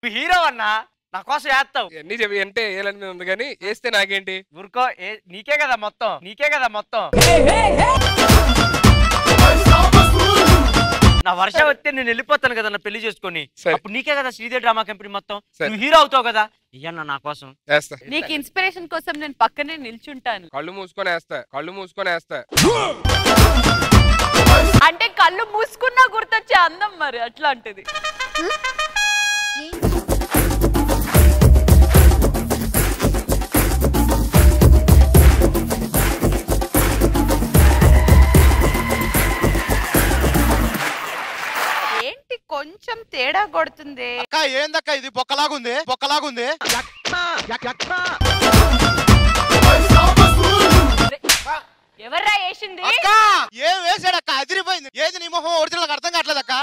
నువ్వు హీరో అన్నా, నా కోసం వేస్తావు. అన్ని చెప్పి అంటే వేయాలని ఉంది కానీ వేస్తే నాకేంటి? ఊరుకో, నీకే కదా మొత్తం, నీకే కదా మొత్తం. నా వర్షం వస్తే నేను వెళ్ళిపోతాను కదా నా పెళ్లి చేసుకొని, అప్పుడు నీకే కదా శ్రీదేవి డ్రామా కంపెనీ మొత్తం, నువ్వు హీరో అవుతావు కదా. ఇయ్యన్నా నా కోసం వేస్తా. నీకు ఇన్స్పిరేషన్ కోసం నేను పక్కనే నిల్చుంటాను. కళ్ళు మూసుకొని వేస్తా, కళ్ళు మూసుకొని వేస్తా. అంటే కళ్ళు మూసుకున్నా గుర్తొచ్చే అందం మరి అట్లాంటిది. ఏంటి కొంచెం తేడా కొడుతుంది? అక్క ఏందక్క ఇది? బొక్కలాగుంది, బొక్కలాగుంది. ఎవర్రా వేసింది? అక్క ఏం వేసాడక్క? అదిరిపోయింది. ఏది నీ మొహం ఒరిజినల్ అర్థం కావట్లేదు అక్క.